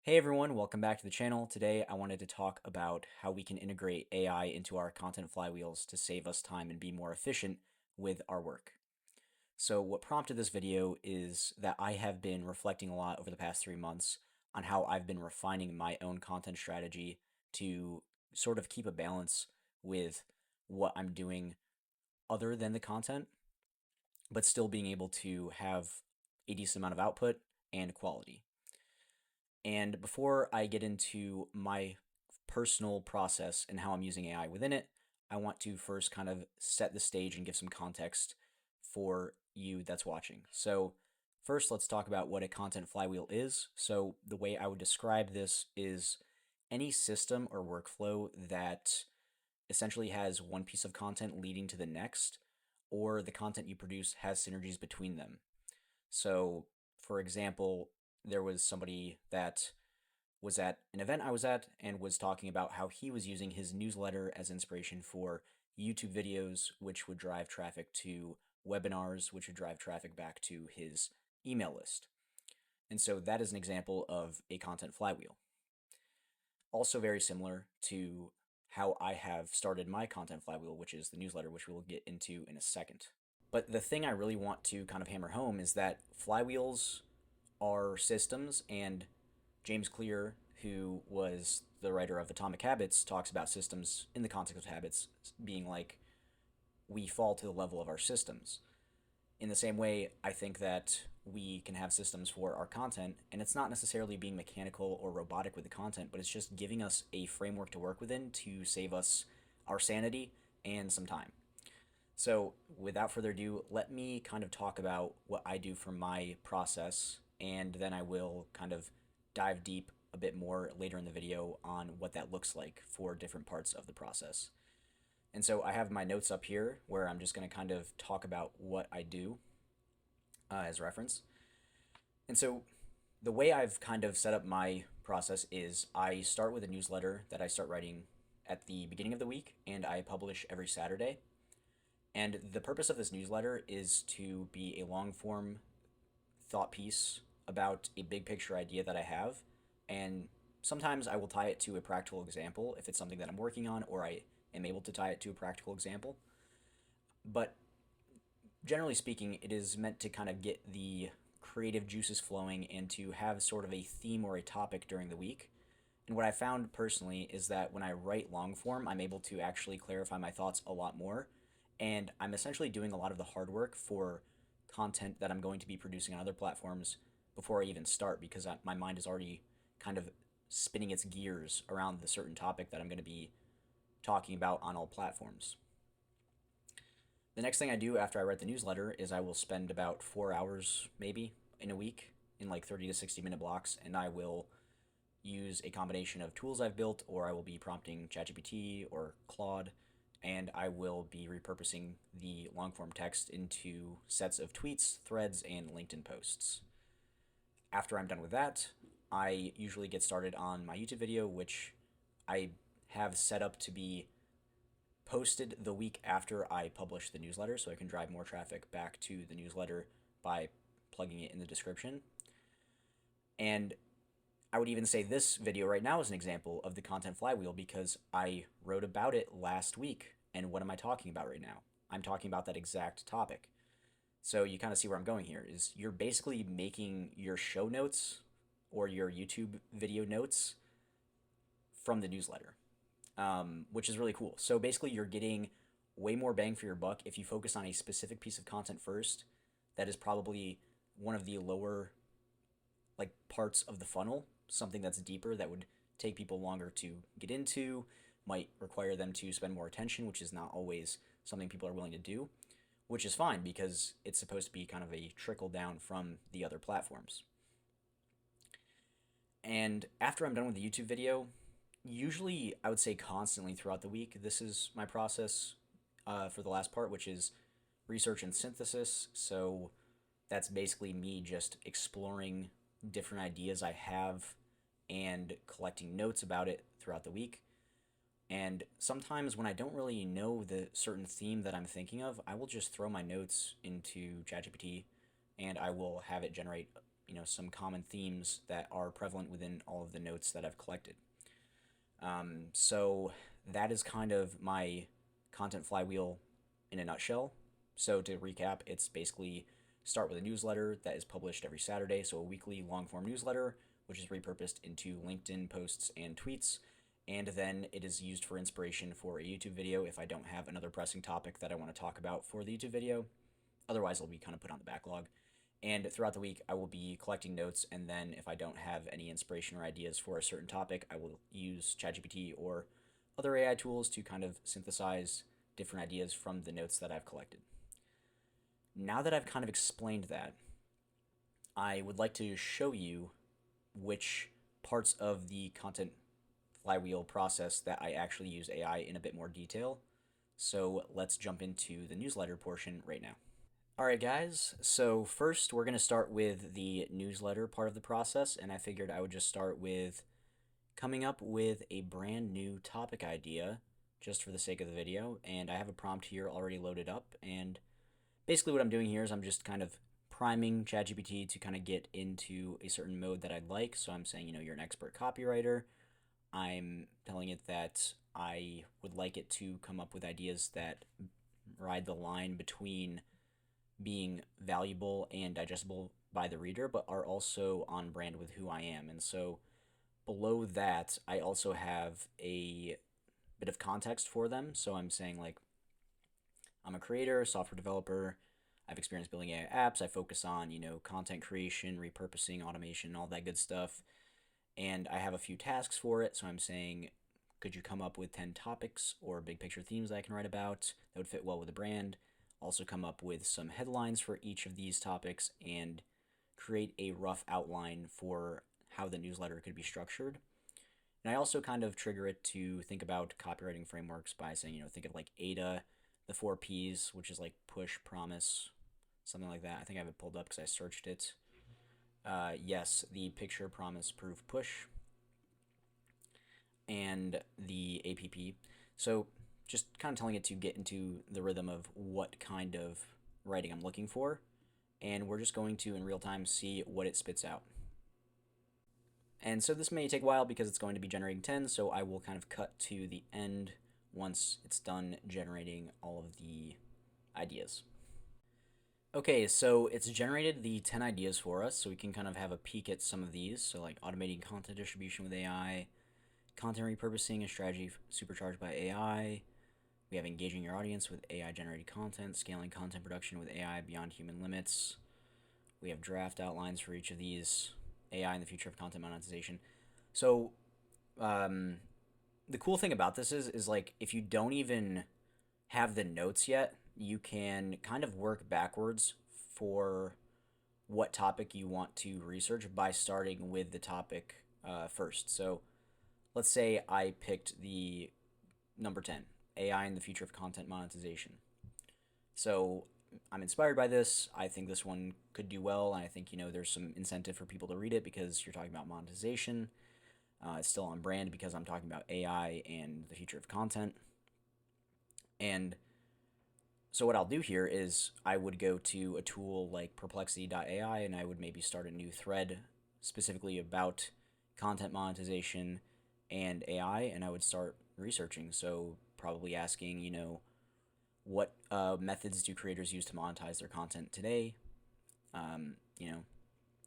Hey everyone, welcome back to the channel. Today I wanted to talk about how we can integrate AI into our content flywheels to save us time and be more efficient with our work. So what prompted this video is that I have been reflecting a lot over the past 3 months on how I've been refining my own content strategy to sort of keep a balance with what I'm doing other than the content, but still being able to have a decent amount of output and quality. And before I get into my personal process and how I'm using AI within it, I want to first kind of set the stage and give some context for you that's watching. So, first, let's talk about what a content flywheel is. So, the way I would describe this is any system or workflow that essentially has one piece of content leading to the next, or the content you produce has synergies between them. So, for example, there was somebody that was at an event I was at and was talking about how he was using his newsletter as inspiration for YouTube videos, which would drive traffic to webinars, which would drive traffic back to his email list. And so that is an example of a content flywheel. Also, very similar to how I have started my content flywheel, which is the newsletter, which we will get into in a second. But the thing I really want to kind of hammer home is that flywheels are systems, and James Clear, who was the writer of Atomic Habits, talks about systems in the context of habits being like we fall to the level of our systems. In the same way, I think that we can have systems for our content, and it's not necessarily being mechanical or robotic with the content, but it's just giving us a framework to work within to save us our sanity and some time. So, without further ado, let me kind of talk about what I do for my process, and then I will kind of dive deep a bit more later in the video on what that looks like for different parts of the process. And so I have my notes up here where I'm just going to kind of talk about what I do as reference. And so the way I've kind of set up my process is I start with a newsletter that I start writing at the beginning of the week, and I publish every Saturday. And the purpose of this newsletter is to be a long form thought piece about a big picture idea that I have. And sometimes I will tie it to a practical example if it's something that I'm working on, or I am able to tie it to a practical example. But generally speaking, it is meant to kind of get the creative juices flowing and to have sort of a theme or a topic during the week. And what I found personally is that when I write long form, I'm able to actually clarify my thoughts a lot more. And I'm essentially doing a lot of the hard work for content that I'm going to be producing on other platforms before I even start, because my mind is already kind of spinning its gears around the certain topic that I'm going to be talking about on all platforms. The next thing I do after I write the newsletter is I will spend about 4 hours maybe in a week in like 30 to 60-minute blocks, and I will use a combination of tools I've built, or I will be prompting ChatGPT or Claude, and I will be repurposing the long form text into sets of tweets, threads, and LinkedIn posts. After I'm done with that, I usually get started on my YouTube video, which I have set up to be posted the week after I publish the newsletter, so I can drive more traffic back to the newsletter by plugging it in the description. And I would even say this video right now is an example of the content flywheel because I wrote about it last week. And what am I talking about right now? I'm talking about that exact topic. So you kind of see where I'm going here is you're basically making your show notes or your YouTube video notes from the newsletter, which is really cool. So basically you're getting way more bang for your buck if you focus on a specific piece of content first. That is probably one of the lower like parts of the funnel, something that's deeper that would take people longer to get into, might require them to spend more attention, which is not always something people are willing to do, which is fine because it's supposed to be kind of a trickle down from the other platforms. And after I'm done with the YouTube video, usually I would say constantly throughout the week, this is my process for the last part, which is research and synthesis. So that's basically me just exploring different ideas I have and collecting notes about it throughout the week. And sometimes when I don't really know the certain theme that I'm thinking of, I will just throw my notes into ChatGPT and I will have it generate some common themes that are prevalent within all of the notes that I've collected. So that is kind of my content flywheel in a nutshell. So to recap, it's basically start with a newsletter that is published every Saturday, so a weekly long form newsletter, which is repurposed into LinkedIn posts and tweets. And then it is used for inspiration for a YouTube video if I don't have another pressing topic that I want to talk about for the YouTube video. Otherwise, it'll be kind of put on the backlog. And throughout the week, I will be collecting notes, and then if I don't have any inspiration or ideas for a certain topic, I will use ChatGPT or other AI tools to kind of synthesize different ideas from the notes that I've collected. Now that I've kind of explained that, I would like to show you which parts of the content flywheel process that I actually use AI in a bit more detail. So let's jump into the newsletter portion right now. Alright guys, so first we're going to start with the newsletter part of the process, and I figured I would just start with coming up with a brand new topic idea just for the sake of the video, and I have a prompt here already loaded up, and basically what I'm doing here is I'm just kind of priming ChatGPT to kind of get into a certain mode that I'd like. So I'm saying, you're an expert copywriter. I'm telling it that I would like it to come up with ideas that ride the line between being valuable and digestible by the reader, but are also on brand with who I am. And so below that, I also have a bit of context for them. So I'm saying, like, I'm a creator, software developer. I've experience building AI apps. I focus on, content creation, repurposing, automation, all that good stuff. And I have a few tasks for it. So I'm saying, could you come up with 10 topics or big picture themes that I can write about that would fit well with the brand? Also come up with some headlines for each of these topics and create a rough outline for how the newsletter could be structured. And I also kind of trigger it to think about copywriting frameworks by saying, think of like AIDA, the 4 Ps, which is like push, promise, something like that. I think I have it pulled up because I searched it. Yes, the picture, promise, proof, push, and the APP. So just kind of telling it to get into the rhythm of what kind of writing I'm looking for. And we're just going to, in real time, see what it spits out. And so this may take a while because it's going to be generating 10, so I will kind of cut to the end once it's done generating all of the ideas. Okay, so it's generated the 10 ideas for us, so we can kind of have a peek at some of these. So like automating content distribution with AI, content repurposing, a strategy supercharged by AI. We have engaging your audience with AI-generated content, scaling content production with AI beyond human limits. We have draft outlines for each of these, AI in the future of content monetization. So the cool thing about this is like if you don't even have the notes yet, you can kind of work backwards for what topic you want to research by starting with the topic first. So let's say I picked the number 10, AI in the future of content monetization. So I'm inspired by this. I think this one could do well, and I think there's some incentive for people to read it because you're talking about monetization. It's still on brand because I'm talking about AI and the future of content. And so what I'll do here is I would go to a tool like perplexity.ai and I would maybe start a new thread specifically about content monetization and AI, and I would start researching. So probably asking, what methods do creators use to monetize their content today?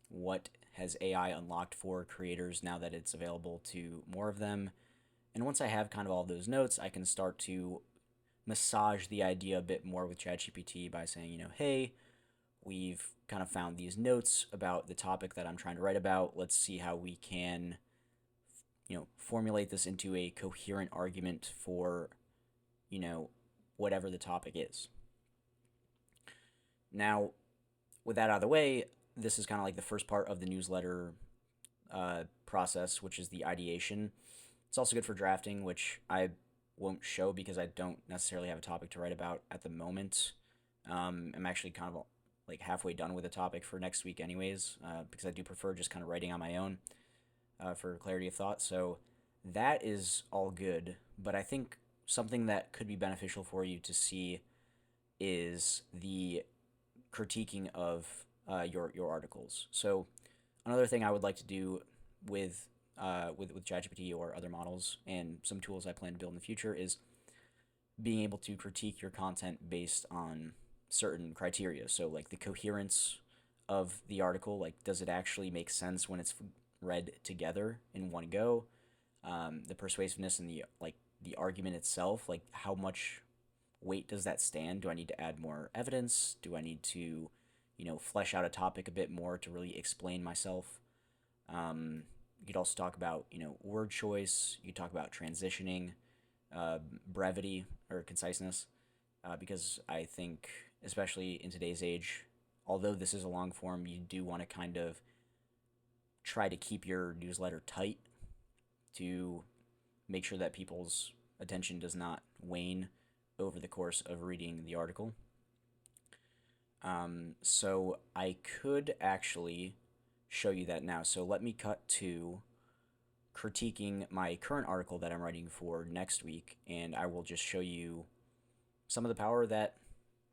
What has AI unlocked for creators now that it's available to more of them? And once I have kind of all those notes, I can start to massage the idea a bit more with ChatGPT by saying, hey, we've kind of found these notes about the topic that I'm trying to write about. Let's see how we can, formulate this into a coherent argument for, whatever the topic is. Now, with that out of the way, this is kind of like the first part of the newsletter process, which is the ideation. It's also good for drafting, which I won't show because I don't necessarily have a topic to write about at the moment. I'm actually kind of like halfway done with the topic for next week anyways, because I do prefer just kind of writing on my own for clarity of thought. So that is all good, but I think something that could be beneficial for you to see is the critiquing of your articles. So Another thing I would like to do with with ChatGPT or other models and some tools I plan to build in the future is being able to critique your content based on certain criteria. So like the coherence of the article, like does it actually make sense when it's read together in one go? The persuasiveness and the argument itself, like how much weight does that stand? Do I need to add more evidence? Do I need to, flesh out a topic a bit more to really explain myself? You could also talk about, word choice. You could talk about transitioning, brevity or conciseness, because I think, especially in today's age, although this is a long form, you do want to kind of try to keep your newsletter tight to make sure that people's attention does not wane over the course of reading the article. So I could actually show you that now. So let me cut to critiquing my current article that I'm writing for next week, and I will just show you some of the power that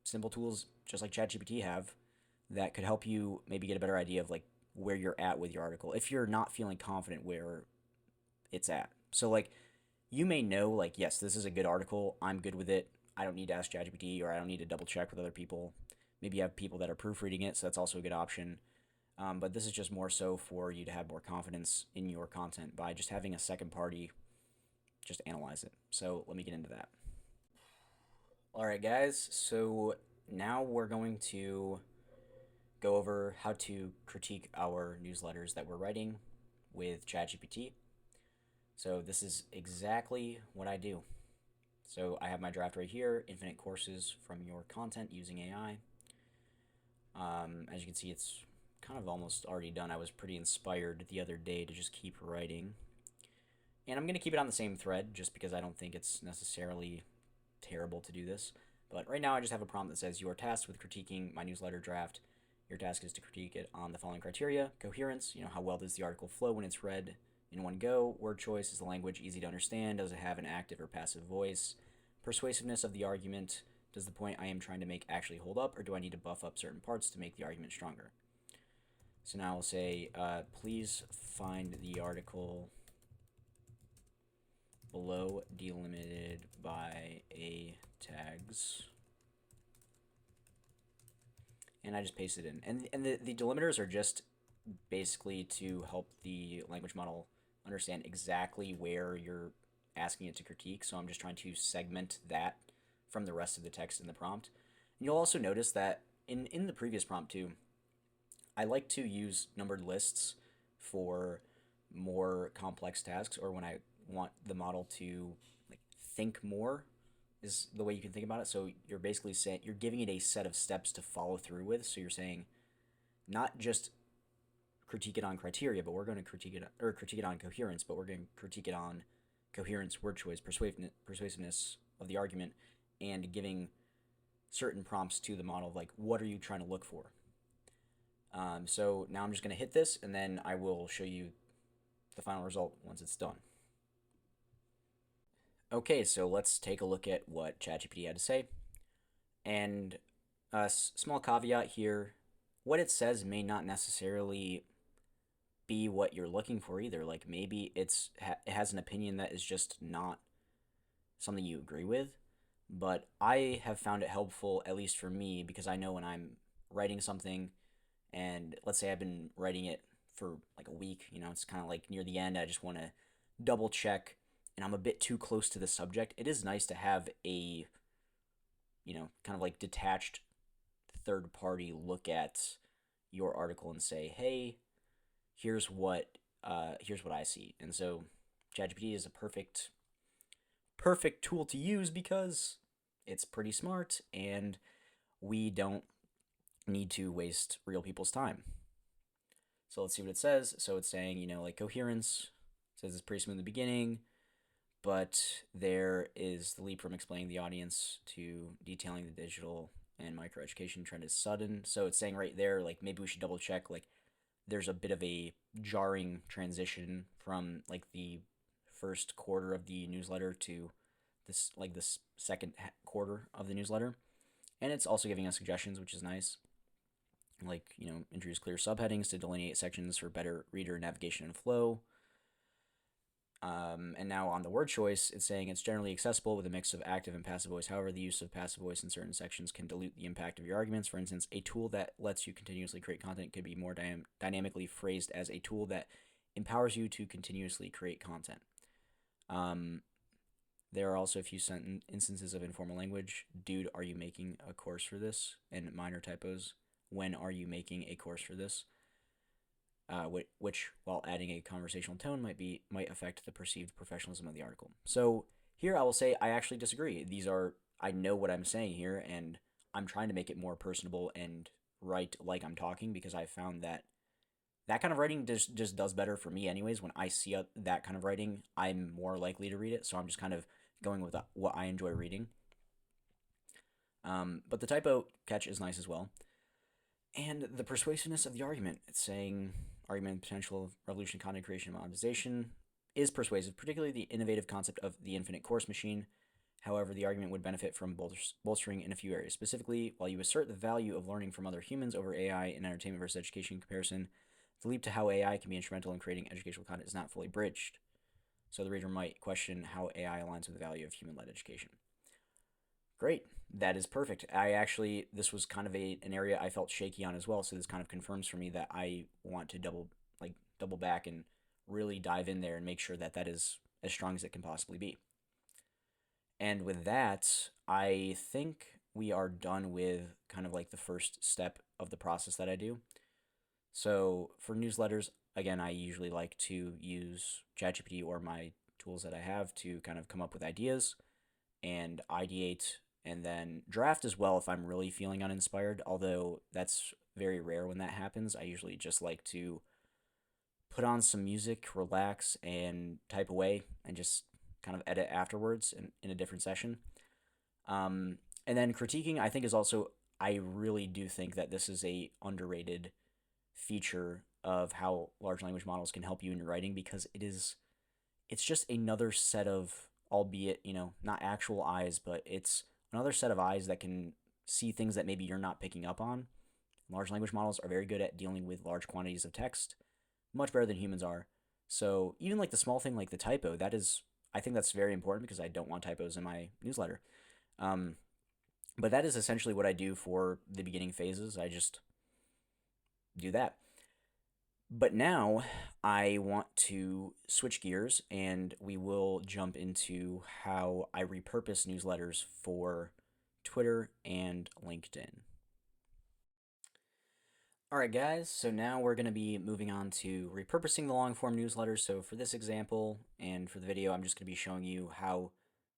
simple tools just like ChatGPT have that could help you maybe get a better idea of like where you're at with your article if you're not feeling confident where it's at. So like you may know like yes, this is a good article, I'm good with it. I don't need to ask ChatGPT or I don't need to double check with other people. Maybe you have people that are proofreading it, so that's also a good option. But this is just more so for you to have more confidence in your content by just having a second party just analyze it. So let me get into that. All right, guys. So now we're going to go over how to critique our newsletters that we're writing with ChatGPT. So this is exactly what I do. So I have my draft right here, infinite courses from your content using AI. As you can see, it's kind of almost already done. I was pretty inspired the other day to just keep writing. And I'm going to keep it on the same thread just because I don't think it's necessarily terrible to do this. But right now I just have a prompt that says you are tasked with critiquing my newsletter draft. Your task is to critique it on the following criteria: coherence, how well does the article flow when it's read in one go? Word choice, is the language easy to understand? Does it have an active or passive voice? Persuasiveness of the argument, does the point I am trying to make actually hold up, or do I need to buff up certain parts to make the argument stronger? So now I'll say, please find the article below delimited by A tags. And I just paste it in. And the delimiters are just basically to help the language model understand exactly where you're asking it to critique. So I'm just trying to segment that from the rest of the text in the prompt. And you'll also notice that in the previous prompt too, I like to use numbered lists for more complex tasks or when I want the model to like think more is the way you can think about it. So you're basically saying you're giving it a set of steps to follow through with. So you're saying not just critique it on criteria, but we're going to critique it on coherence, but we're going to critique it on coherence, word choice, persuasiveness of the argument, and giving certain prompts to the model, like what are you trying to look for. So now I'm just going to hit this, and then I will show you the final result once it's done. Okay, so let's take a look at what ChatGPT had to say. And a small caveat here, what it says may not necessarily be what you're looking for either. Like maybe it has an opinion that is just not something you agree with. But I have found it helpful, at least for me, because I know when I'm writing something and let's say I've been writing it for like a week, it's kind of like near the end, I just want to double check and I'm a bit too close to the subject. It is nice to have a, kind of like detached third party look at your article and say, hey, here's what I see. And so ChatGPT is a perfect tool to use because it's pretty smart and we don't need to waste real people's time. So let's see what it says. So it's saying, like coherence, it says it's pretty smooth in the beginning, but there is the leap from explaining the audience to detailing the digital and microeducation trend is sudden. So it's saying right there, like maybe we should double check, like there's a bit of a jarring transition from like the first quarter of the newsletter to this second quarter of the newsletter. And it's also giving us suggestions, which is nice. like, introduce clear subheadings to delineate sections for better reader navigation and flow. And now on the word choice, it's saying it's generally accessible with a mix of active and passive voice. However, the use of passive voice in certain sections can dilute the impact of your arguments. For instance, a tool that lets you continuously create content could be more dynamically phrased as a tool that empowers you to continuously create content. There are also a few instances of informal language. Dude, are you making a course for this? And minor typos. When are you making a course for this? Which, while adding a conversational tone, might affect the perceived professionalism of the article. So here I will say I actually disagree. I know what I'm saying here, and I'm trying to make it more personable and write like I'm talking, because I found that kind of writing just does better for me anyways. When I see that kind of writing, I'm more likely to read it. So I'm just kind of going with what I enjoy reading. But the typo catch is nice as well. And the persuasiveness of the argument. It's saying argument potential revolution content creation and monetization is persuasive, particularly the innovative concept of the infinite course machine. However, the argument would benefit from bolstering in a few areas. Specifically, while you assert the value of learning from other humans over AI in entertainment versus education comparison, the leap to how AI can be instrumental in creating educational content is not fully bridged. So the reader might question how AI aligns with the value of human-led education. Great. That is perfect. This was kind of an area I felt shaky on as well. So this kind of confirms for me that I want to double back and really dive in there and make sure that is as strong as it can possibly be. And with that, I think we are done with kind of like the first step of the process that I do. So for newsletters, again, I usually like to use ChatGPT or my tools that I have to kind of come up with ideas and ideate, and then draft as well if I'm really feeling uninspired, although that's very rare when that happens. I usually just like to put on some music, relax, and type away, and just kind of edit afterwards in a different session. And then critiquing, I think, is also, I really do think that this is a underrated feature of how large language models can help you in your writing, because it's just another set of, albeit, not actual eyes, but it's another set of eyes that can see things that maybe you're not picking up on. Large language models are very good at dealing with large quantities of text, much better than humans are. So even like the small thing like the typo, I think that's very important, because I don't want typos in my newsletter. But that is essentially what I do for the beginning phases. I just do that. But now I want to switch gears, and we will jump into how I repurpose newsletters for Twitter and LinkedIn. All right, guys, so now we're going to be moving on to repurposing the long-form newsletters. So for this example and for the video, I'm just going to be showing you how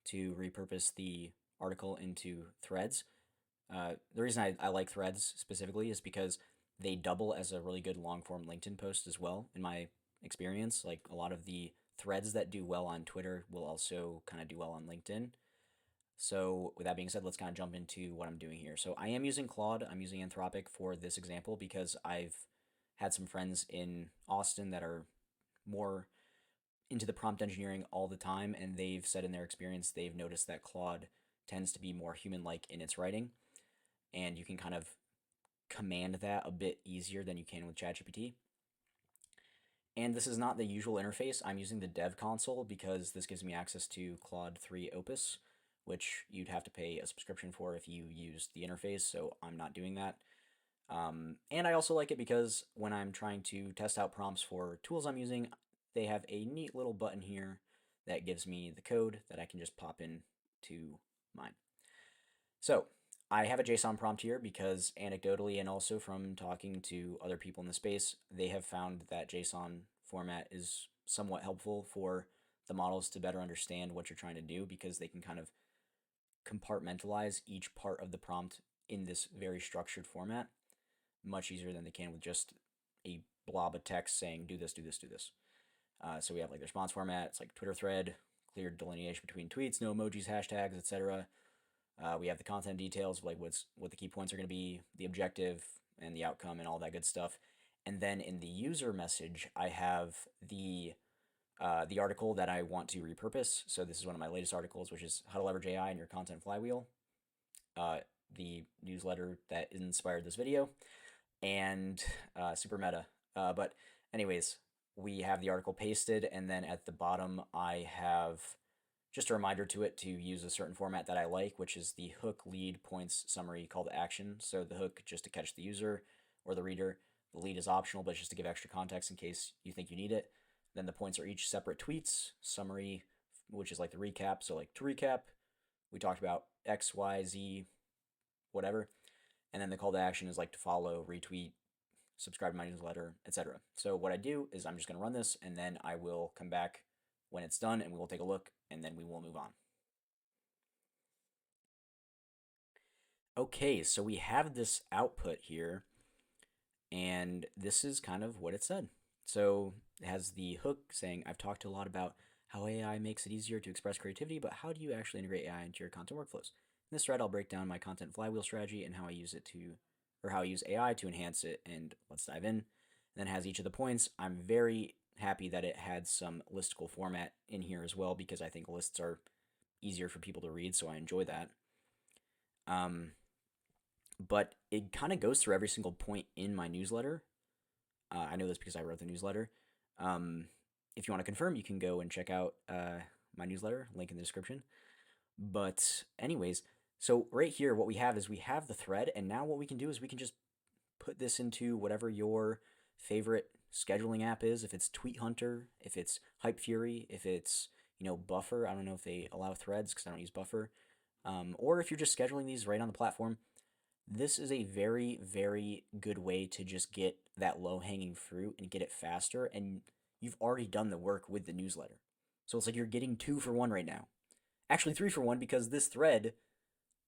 to repurpose the article into threads. The reason I like threads specifically is because they double as a really good long-form LinkedIn post as well, in my experience. Like, a lot of the threads that do well on Twitter will also kind of do well on LinkedIn. So with that being said, let's kind of jump into what I'm doing here. So I am using Claude. I'm using Anthropic for this example because I've had some friends in Austin that are more into the prompt engineering all the time, and they've said in their experience they've noticed that Claude tends to be more human-like in its writing, and you can kind of command that a bit easier than you can with ChatGPT. And this is not the usual interface. I'm using the dev console because this gives me access to Claude 3 Opus, which you'd have to pay a subscription for if you use the interface, so I'm not doing that. And I also like it because when I'm trying to test out prompts for tools I'm using, they have a neat little button here that gives me the code that I can just pop in to mine. So I have a JSON prompt here because anecdotally, and also from talking to other people in the space, they have found that JSON format is somewhat helpful for the models to better understand what you're trying to do, because they can kind of compartmentalize each part of the prompt in this very structured format much easier than they can with just a blob of text saying do this, do this, do this. So we have like the response format. It's like Twitter thread, clear delineation between tweets, no emojis, hashtags, etc. We have the content details, like what the key points are going to be, the objective and the outcome and all that good stuff. And then in the user message, I have the article that I want to repurpose. So this is one of my latest articles, which is how to leverage AI in your content flywheel, the newsletter that inspired this video. and super meta. But anyways, we have the article pasted, and then at the bottom I have just a reminder to it to use a certain format that I like, which is the hook, lead, points, summary, call to action. So the hook just to catch the user or the reader. The lead is optional, but it's just to give extra context in case you think you need it. Then the points are each separate tweets. Summary, which is like the recap. So like to recap, we talked about X, Y, Z, whatever. And then the call to action is like to follow, retweet, subscribe to my newsletter, etc. So what I do is I'm just going to run this, and then I will come back when it's done, and we will take a look, and then we will move on. Okay, so we have this output here, and this is kind of what it said. So it has the hook saying, I've talked a lot about how AI makes it easier to express creativity, but how do you actually integrate AI into your content workflows? In this thread, I'll break down my content flywheel strategy and how I use it to, or how I use AI to enhance it, and let's dive in. And then it has each of the points. I'm very happy that it had some listicle format in here as well, because I think lists are easier for people to read, so I enjoy that. But it kind of goes through every single point in my newsletter. I know this because I wrote the newsletter. If you want to confirm, you can go and check out my newsletter, link in the description. But anyways, so right here, what we have is we have the thread, and now what we can do is we can just put this into whatever your favorite scheduling app is. If it's Tweet Hunter, if it's Hype Fury, if it's Buffer. I don't know if they allow threads because I don't use Buffer. Or if you're just scheduling these right on the platform, this is a very, very good way to just get that low-hanging fruit and get it faster, and you've already done the work with the newsletter. So it's like you're getting 2 for 1 right now. Actually 3 for 1, because this thread,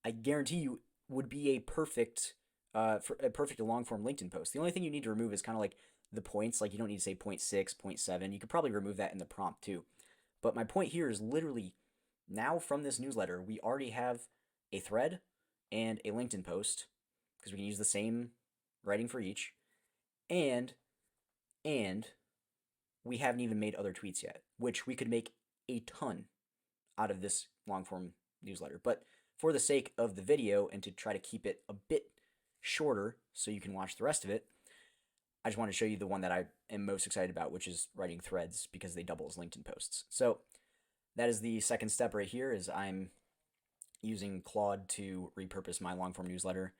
I guarantee you, would be a perfect long-form LinkedIn post. The only thing you need to remove is kind of like the points. Like you don't need to say 0.6, 0.7. You could probably remove that in the prompt too. But my point here is literally now from this newsletter, we already have a thread and a LinkedIn post, because we can use the same writing for each, and we haven't even made other tweets yet, which we could make a ton out of this long form newsletter. But for the sake of the video and to try to keep it a bit shorter so you can watch the rest of it, I just want to show you the one that I am most excited about, which is writing threads, because they double as LinkedIn posts. So that is the second step right here, is I'm using Claude to repurpose my long form newsletter.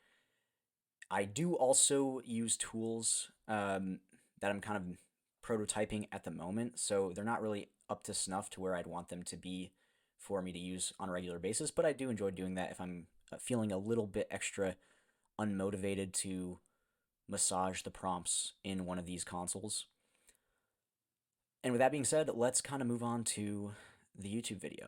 I do also use tools that I'm kind of prototyping at the moment, so they're not really up to snuff to where I'd want them to be for me to use on a regular basis, but I do enjoy doing that if I'm feeling a little bit extra unmotivated to massage the prompts in one of these consoles. And with that being said, let's kind of move on to the YouTube video.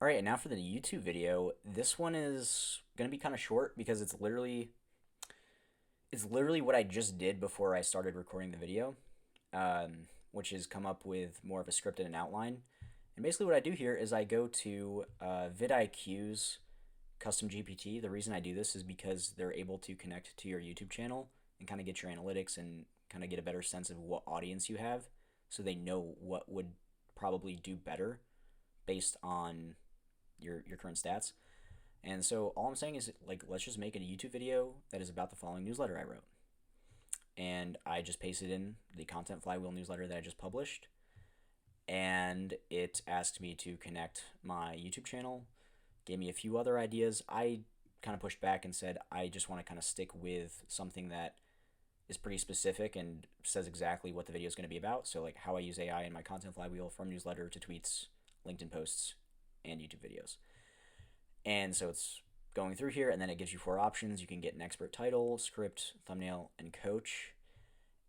All right, and now for the YouTube video. This one is going to be kind of short because it's literally what I just did before I started recording the video, which is come up with more of a script and an outline. And basically what I do here is I go to vidIQ's custom GPT. The reason I do this is because they're able to connect to your YouTube channel and kind of get your analytics and kind of get a better sense of what audience you have, so they know what would probably do better based on your current stats. And so all I'm saying is, like, let's just make a YouTube video that is about the following newsletter I wrote. And I just pasted in the Content Flywheel newsletter that I just published. And it asked me to connect my YouTube channel, gave me a few other ideas. I kind of pushed back and said I just want to kind of stick with something that is pretty specific and says exactly what the video is going to be about. So like how I use AI in my Content Flywheel, from newsletter to tweets, LinkedIn posts, and YouTube videos. And so it's going through here, and then it gives you 4 options. You can get an expert title, script, thumbnail, and coach.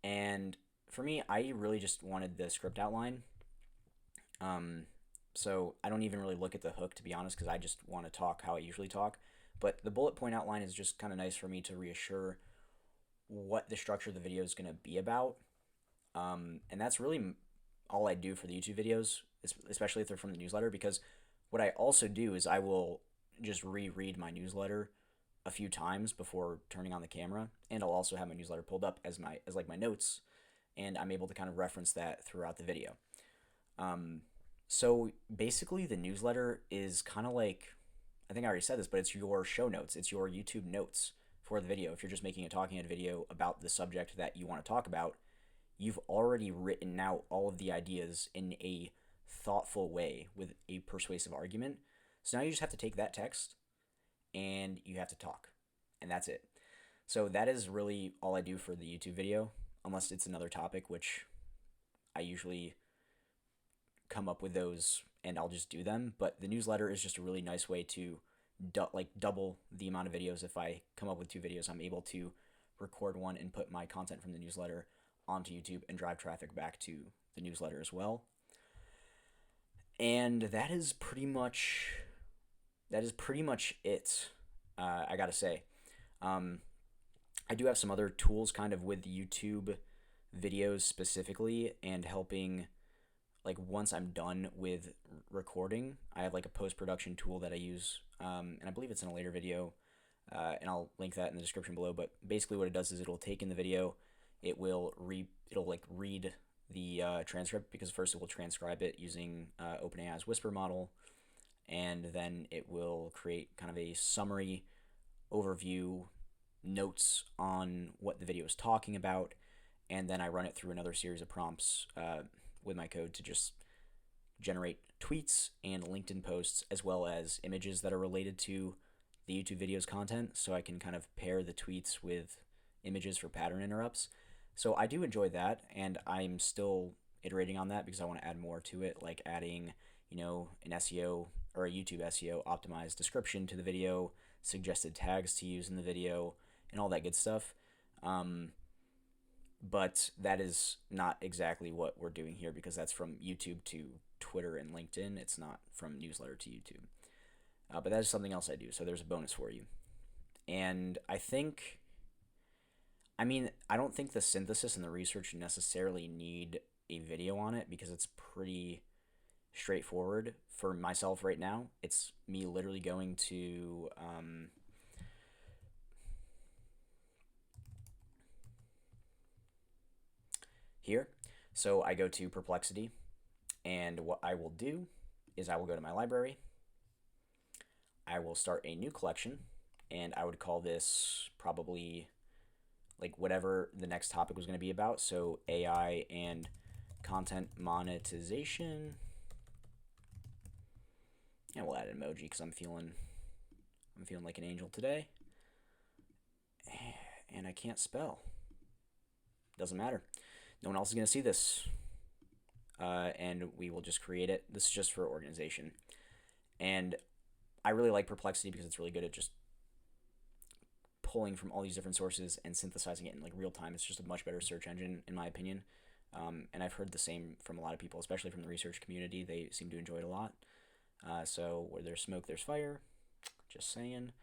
And for me, I really just wanted the script outline. So I don't even really look at the hook, to be honest, because I just want to talk how I usually talk. But the bullet point outline is just kind of nice for me to reassure what the structure of the video is going to be about. And that's really all I do for the YouTube videos, especially if they're from the newsletter, because what I also do is I will just reread my newsletter a few times before turning on the camera, and I'll also have my newsletter pulled up as my notes, and I'm able to kind of reference that throughout the video. So basically the newsletter is kind of like, I think I already said this, but it's your show notes. It's your YouTube notes for the video. If you're just making a talking head video about the subject that you want to talk about, you've already written out all of the ideas in a thoughtful way with a persuasive argument. So now you just have to take that text and you have to talk, and that's it. So that is really all I do for the YouTube video, unless it's another topic, which I usually come up with those and I'll just do them. But the newsletter is just a really nice way to double the amount of videos. If I come up with 2 videos, I'm able to record one and put my content from the newsletter onto YouTube and drive traffic back to the newsletter as well. And that is pretty much it. I gotta say, I do have some other tools kind of with YouTube videos specifically, and helping, like, once I'm done with recording, I have like a post-production tool that I use, and I believe it's in a later video, and I'll link that in the description below. But basically what it does is it'll take in the video, it'll read the transcript, because first it will transcribe it using OpenAI's Whisper model, and then it will create kind of a summary overview notes on what the video is talking about, and then I run it through another series of prompts with my code to just generate tweets and LinkedIn posts, as well as images that are related to the YouTube video's content, so I can kind of pair the tweets with images for pattern interrupts. So I do enjoy that, and I'm still iterating on that because I want to add more to it, like adding, an SEO or a YouTube SEO optimized description to the video, suggested tags to use in the video, and all that good stuff. But that is not exactly what we're doing here, because that's from YouTube to Twitter and LinkedIn. It's not from newsletter to YouTube. But that is something else I do, so there's a bonus for you. And I don't think the synthesis and the research necessarily need a video on it, because it's pretty straightforward for myself right now. It's me literally going to here. So I go to Perplexity, and what I will do is I will go to my library. I will start a new collection, and I would call this probably like whatever the next topic was going to be about. So AI and content monetization. And we'll add an emoji because I'm feeling like an angel today. And I can't spell. Doesn't matter. No one else is going to see this. And we will just create it. This is just for organization. And I really like Perplexity because it's really good at just pulling from all these different sources and synthesizing it in like real time. It's just a much better search engine, in my opinion. And I've heard the same from a lot of people, especially from the research community. They seem to enjoy it a lot. So where there's smoke, there's fire. Just saying.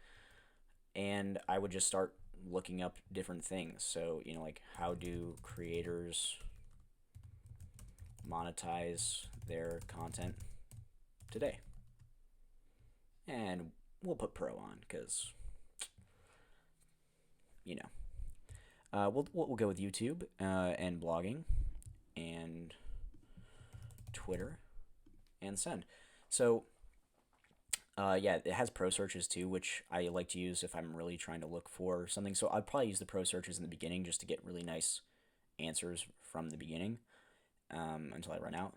And I would just start looking up different things. So, like, how do creators monetize their content today? And we'll put pro on because, we'll go with YouTube and blogging and Twitter and send. So it has pro searches too, which I like to use if I'm really trying to look for something. So I'd probably use the pro searches in the beginning just to get really nice answers from the beginning until I run out.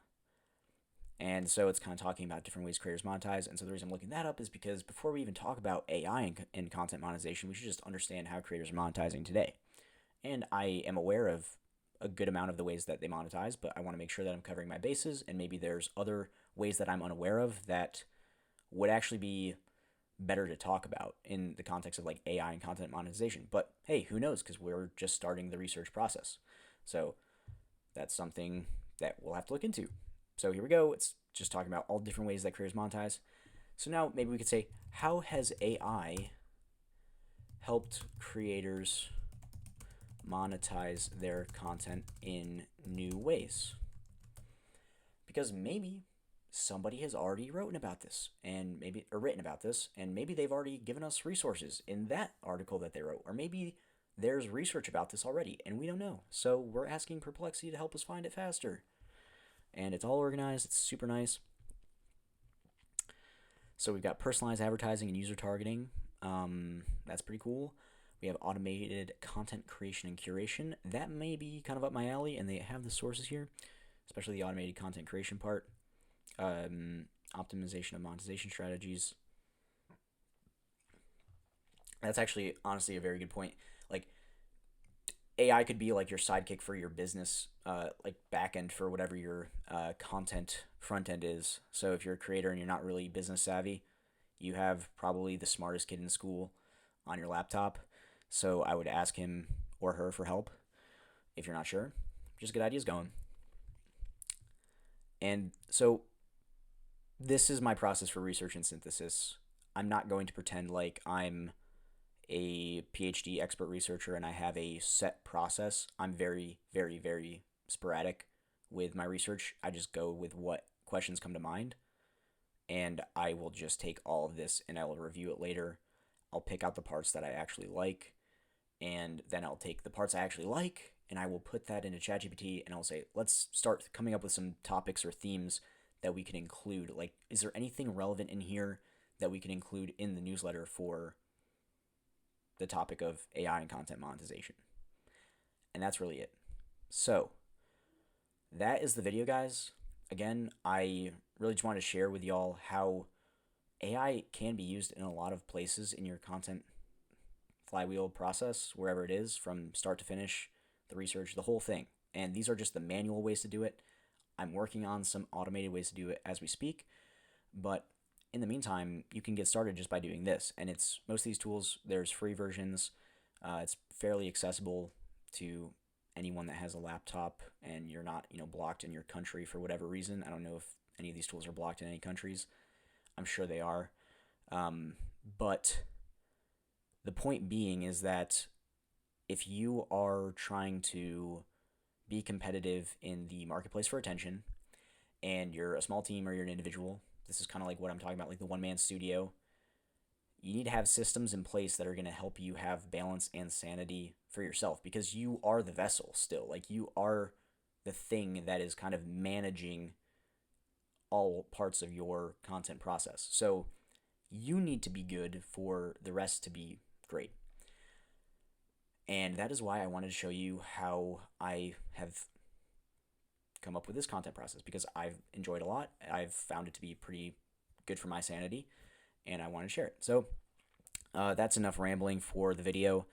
And so it's kind of talking about different ways creators monetize. And so the reason I'm looking that up is because before we even talk about AI and content monetization, we should just understand how creators are monetizing today. And I am aware of a good amount of the ways that they monetize, but I want to make sure that I'm covering my bases, and maybe there's other ways that I'm unaware of that would actually be better to talk about in the context of like AI and content monetization. But hey, who knows, because we're just starting the research process. So that's something that we'll have to look into. So here we go. It's just talking about all different ways that creators monetize. So now maybe we could say, how has AI helped creators monetize their content in new ways? Because maybe somebody has already written about this, and maybe they've already given us resources in that article that they wrote, or maybe there's research about this already and we don't know. So we're asking Perplexity to help us find it faster. And it's all organized. It's super nice. So we've got personalized advertising and user targeting. That's pretty cool. We have automated content creation and curation. That may be kind of up my alley, and they have the sources here, especially the automated content creation part. Optimization of monetization strategies. That's actually honestly a very good point. Like, AI could be like your sidekick for your business, like back end for whatever your content front end is. So if you're a creator and you're not really business savvy, you have probably the smartest kid in school on your laptop. So I would ask him or her for help if you're not sure. Just get ideas going. And so this is my process for research and synthesis. I'm not going to pretend like I'm a PhD expert researcher and I have a set process. I'm very, very, very sporadic with my research. I just go with what questions come to mind, and I will just take all of this and I will review it later. I'll pick out the parts that I actually like, and then I'll take the parts I actually like and I will put that into ChatGPT and I'll say, let's start coming up with some topics or themes that we can include. Like, is there anything relevant in here that we can include in the newsletter for the topic of AI and content monetization? And that's really it. So that is the video, guys. Again, I really just wanted to share with y'all how AI can be used in a lot of places in your content flywheel process, wherever it is, from start to finish, the research, the whole thing. And these are just the manual ways to do it. I'm working on some automated ways to do it as we speak, but in the meantime, you can get started just by doing this. And it's most of these tools, there's free versions. It's fairly accessible to anyone that has a laptop and you're not, blocked in your country for whatever reason. I don't know if any of these tools are blocked in any countries. I'm sure they are. But the point being is that if you are trying to be competitive in the marketplace for attention and you're a small team or you're an individual, this is kind of like what I'm talking about, like the one-man studio. You need to have systems in place that are going to help you have balance and sanity for yourself, because you are the vessel still. Like, you are the thing that is kind of managing all parts of your content process. So you need to be good for the rest to be great. And that is why I wanted to show you how I have come up with this content process, because I've enjoyed a lot. I've found it to be pretty good for my sanity, and I want to share it. So that's enough rambling for the video.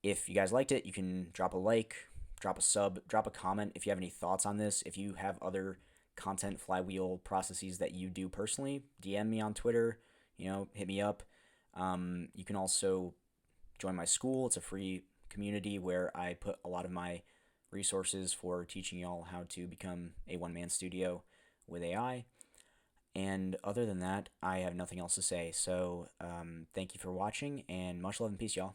If you guys liked it, you can drop a like, drop a sub, drop a comment if you have any thoughts on this. If you have other content flywheel processes that you do personally, DM me on Twitter, hit me up. You can also join my school. It's a free community where I put a lot of my resources for teaching y'all how to become a one-man studio with AI. And other than that, I have nothing else to say. So thank you for watching, and much love and peace, y'all.